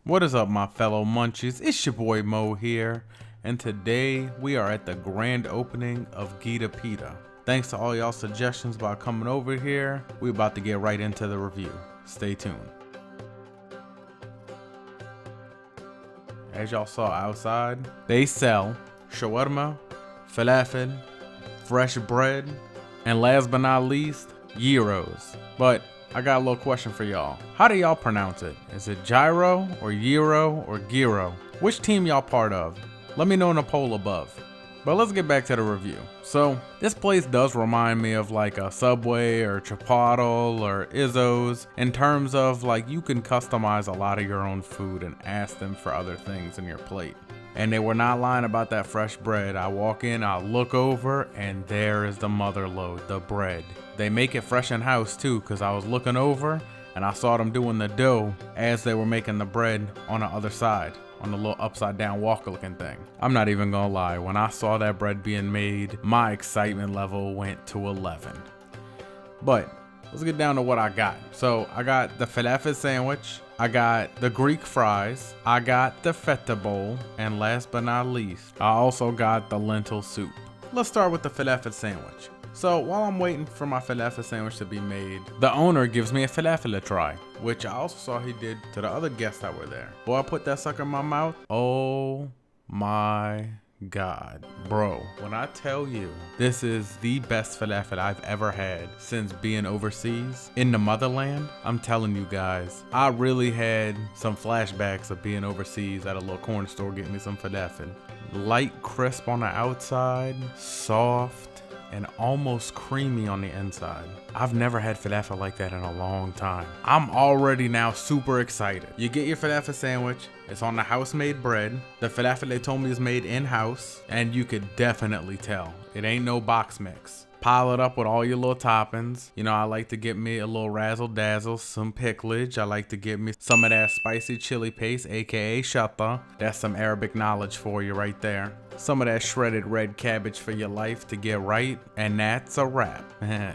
What is up, my fellow Munchies? It's your boy Mo here, and today we are at the grand opening of Gita Pita. Thanks to all y'all suggestions about coming over here. We about to get right into the review. Stay tuned. As y'all saw outside, they sell shawarma, falafel, fresh bread, and last but not least, gyros. But I got a little question for y'all. How do y'all pronounce it? Is it gyro or gyro or gyro? Which team y'all part of? Let me know in the poll above. But let's get back to the review. So this place does remind me of like a Subway or Chipotle or Izzo's in terms of like you can customize a lot of your own food and ask them for other things in your plate. And they were not lying about that fresh bread. I walk in, I look over, and there is the mother load, the bread. They make it fresh in house too, because I was looking over and I saw them doing the dough as they were making the bread on the other side, on the little upside down walker looking thing. I'm not even gonna lie, when I saw that bread being made, my excitement level went to 11. But let's get down to what I got. So I got the Falafel Sandwich, I got the Greek fries, I got the Feta Bowl, and last but not least, I also got the Lentil Soup. Let's start with the Falafel Sandwich. So while I'm waiting for my falafel sandwich to be made, the owner gives me a falafel to try, which I also saw he did to the other guests that were there. Boy, I put that sucker in my mouth. Oh my God, bro, when I tell you this is the best falafel I've ever had since being overseas in the motherland, I'm telling you guys, I really had some flashbacks of being overseas at a little corner store getting me some falafel. Light crisp on the outside, soft, and almost creamy on the inside. I've never had falafel like that in a long time. I'm already now super excited. You get your falafel sandwich, it's on the house-made bread. The falafel they told me is made in-house, and you could definitely tell. It ain't no box mix. Pile it up with all your little toppings. You know, I like to get me a little razzle dazzle, some picklage. I like to get me some of that spicy chili paste, aka shatta. That's some Arabic knowledge for you right there. Some of that shredded red cabbage for your life to get right, and that's a wrap.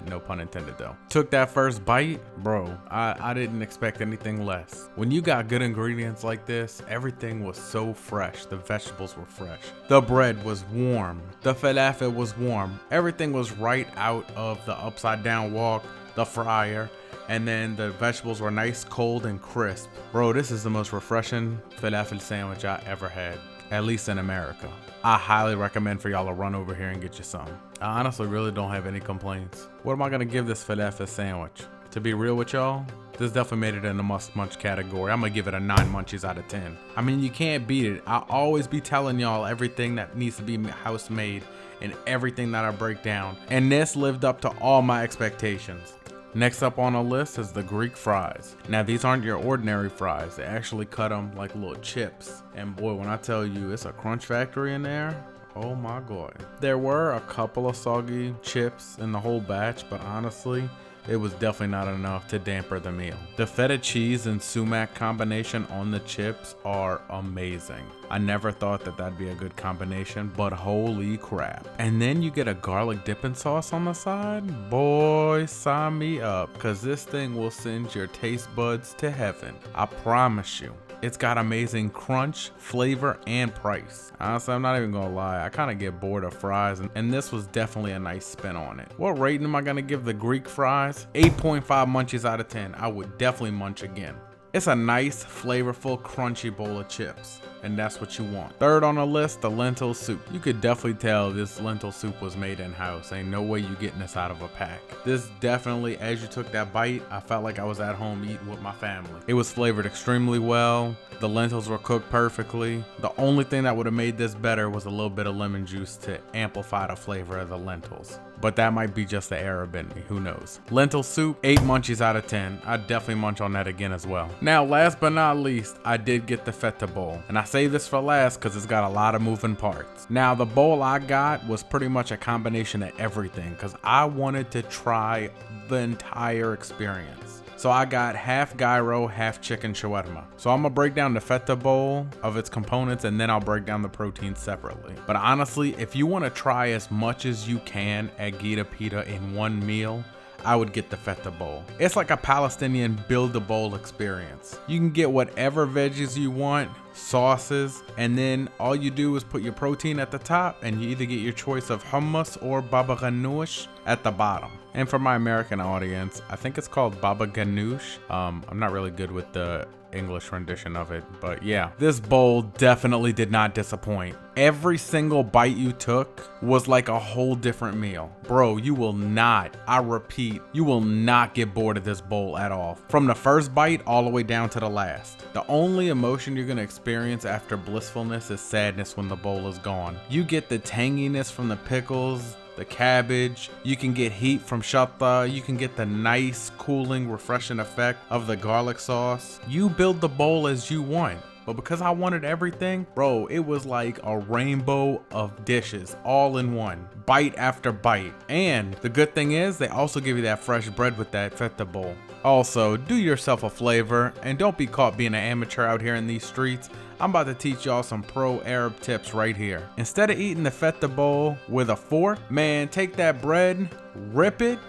No pun intended though. Took that first bite, bro, I didn't expect anything less. When you got good ingredients like this, everything was so fresh. The vegetables were fresh. The bread was warm. The falafel was warm. Everything was right out of the upside down wok, the fryer, and then the vegetables were nice, cold, and crisp. Bro, this is the most refreshing falafel sandwich I ever had, at least in America. I highly recommend for y'all to run over here and get you some. I honestly really don't have any complaints. What am I gonna give this falafel sandwich? To be real with y'all, this definitely made it in the must munch category. I'm gonna give it a 9 munchies out of 10. I mean, you can't beat it. I always be telling y'all everything that needs to be house made and everything that I break down. And this lived up to all my expectations. Next up on the list is the Greek fries. Now these aren't your ordinary fries. They actually cut them like little chips. And boy, when I tell you it's a crunch factory in there, oh my God. There were a couple of soggy chips in the whole batch, but honestly, it was definitely not enough to damper the meal. The feta cheese and sumac combination on the chips are amazing. I never thought that that'd be a good combination, but holy crap. And then you get a garlic dipping sauce on the side. Boy, sign me up, cause this thing will send your taste buds to heaven. I promise you. It's got amazing crunch, flavor, and price. Honestly, I'm not even gonna lie, I kinda get bored of fries, and this was definitely a nice spin on it. What rating am I gonna give the Greek fries? 8.5 munchies out of 10. I would definitely munch again. It's a nice, flavorful, crunchy bowl of chips, and that's what you want. Third on the list, the lentil soup. You could definitely tell this lentil soup was made in-house. Ain't no way you getting this out of a pack. This definitely, as you took that bite, I felt like I was at home eating with my family. It was flavored extremely well. The lentils were cooked perfectly. The only thing that would have made this better was a little bit of lemon juice to amplify the flavor of the lentils. But that might be just the Arab in me, who knows. Lentil soup, 8 munchies out of 10. I'd definitely munch on that again as well. Now, last but not least, I did get the Feta Bowl. And I say this for last because it's got a lot of moving parts. Now, the bowl I got was pretty much a combination of everything because I wanted to try the entire experience. So I got half gyro, half chicken shawarma. So I'm gonna break down the Feta Bowl of its components and then I'll break down the protein separately. But honestly, if you wanna try as much as you can at Gita Pita in one meal, I would get the Feta Bowl. It's like a Palestinian build-a-bowl experience. You can get whatever veggies you want, sauces, and then all you do is put your protein at the top, and you either get your choice of hummus or baba ganoush at the bottom. And for my American audience, I think it's called baba ganoush. I'm not really good with the English rendition of it, but yeah, this bowl definitely did not disappoint. Every single bite you took was like a whole different meal. Bro, you will not, I repeat, you will not get bored of this bowl at all. From the first bite all the way down to the last. The only emotion you're gonna experience after blissfulness is sadness when the bowl is gone. You get the tanginess from the pickles, the cabbage, you can get heat from shatta, you can get the nice, cooling, refreshing effect of the garlic sauce. You build the bowl as you want. But because I wanted everything, bro, it was like a rainbow of dishes all in one, bite after bite. And the good thing is they also give you that fresh bread with that Feta Bowl. Also, do yourself a flavor and don't be caught being an amateur out here in these streets. I'm about to teach y'all some pro Arab tips right here. Instead of eating the Feta Bowl with a fork, man, take that bread, rip it,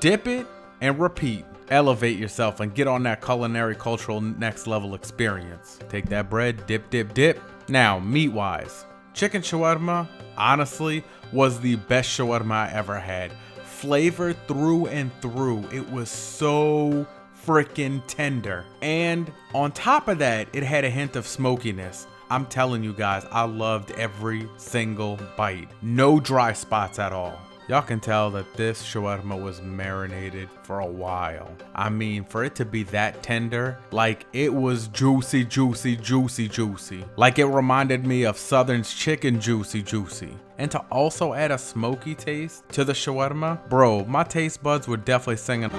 dip it, and repeat. Elevate yourself and get on that culinary cultural next level experience. Take that bread, dip, dip, dip. Now, meat-wise, chicken shawarma, honestly, was the best shawarma I ever had. Flavored through and through. It was so freaking tender. And on top of that, it had a hint of smokiness. I'm telling you guys, I loved every single bite. No dry spots at all. Y'all can tell that this shawarma was marinated for a while. I mean, for it to be that tender, like it was juicy, juicy, juicy, juicy. Like it reminded me of Southern's chicken juicy, juicy. And to also add a smoky taste to the shawarma, bro, my taste buds were definitely singing.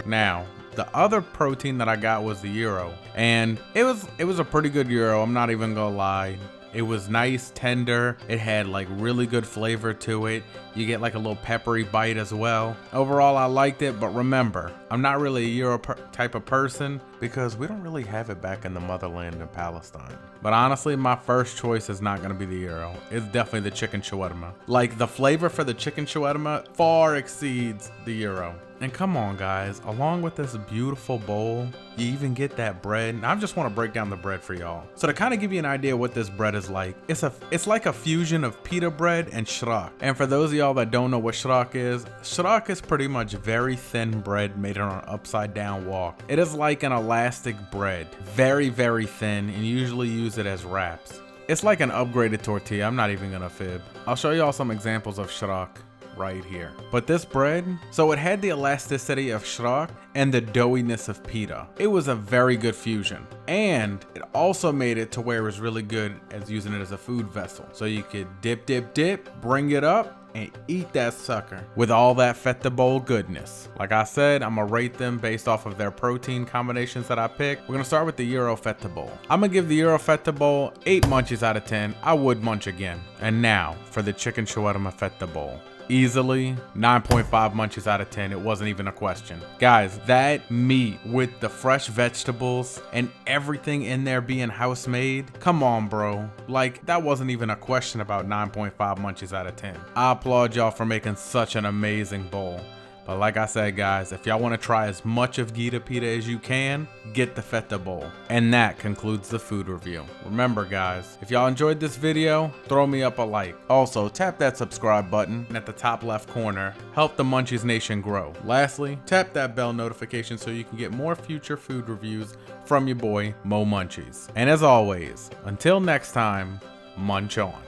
Now, the other protein that I got was the gyro, and it was a pretty good gyro, I'm not even gonna lie. It was nice, tender, it had like really good flavor to it. You get like a little peppery bite as well. Overall, I liked it, but remember, I'm not really a gyro type of person because we don't really have it back in the motherland in Palestine. But honestly, my first choice is not gonna be the gyro. It's definitely the chicken shawarma. Like the flavor for the chicken shawarma far exceeds the gyro. And come on guys, along with this beautiful bowl, you even get that bread. And I just want to break down the bread for y'all. So to kind of give you an idea what this bread is like, it's like a fusion of pita bread and shrak. And for those of y'all that don't know what shrak is pretty much very thin bread made on an upside down walk. It is like an elastic bread, very, very thin, and you usually use it as wraps. It's like an upgraded tortilla, I'm not even gonna fib. I'll show y'all some examples of shrak right here. But this bread, so it had the elasticity of shrak and the doughiness of pita. It was a very good fusion. And it also made it to where it was really good as using it as a food vessel. So you could dip, dip, dip, bring it up, and eat that sucker with all that Feta Bowl goodness. Like I said, I'm gonna rate them based off of their protein combinations that I picked. We're gonna start with the Gyro Feta Bowl. I'm gonna give the Gyro Feta Bowl 8 munchies out of 10. I would munch again. And now for the chicken shawarma Feta Bowl. Easily 9.5 munchies out of 10. It wasn't even a question. Guys, that meat with the fresh vegetables and everything in there being house made, come on bro, like that wasn't even a question about 9.5 munchies out of 10. I applaud y'all for making such an amazing bowl. But like I said guys, if y'all want to try as much of Gita Pita as you can, get the Feta Bowl. And that concludes the food review. Remember guys, if y'all enjoyed this video, throw me up a like. Also, tap that subscribe button at the top left corner. Help the Munchies Nation grow. Lastly, tap that bell notification so you can get more future food reviews from your boy, Mo Munchies. And as always, until next time, munch on.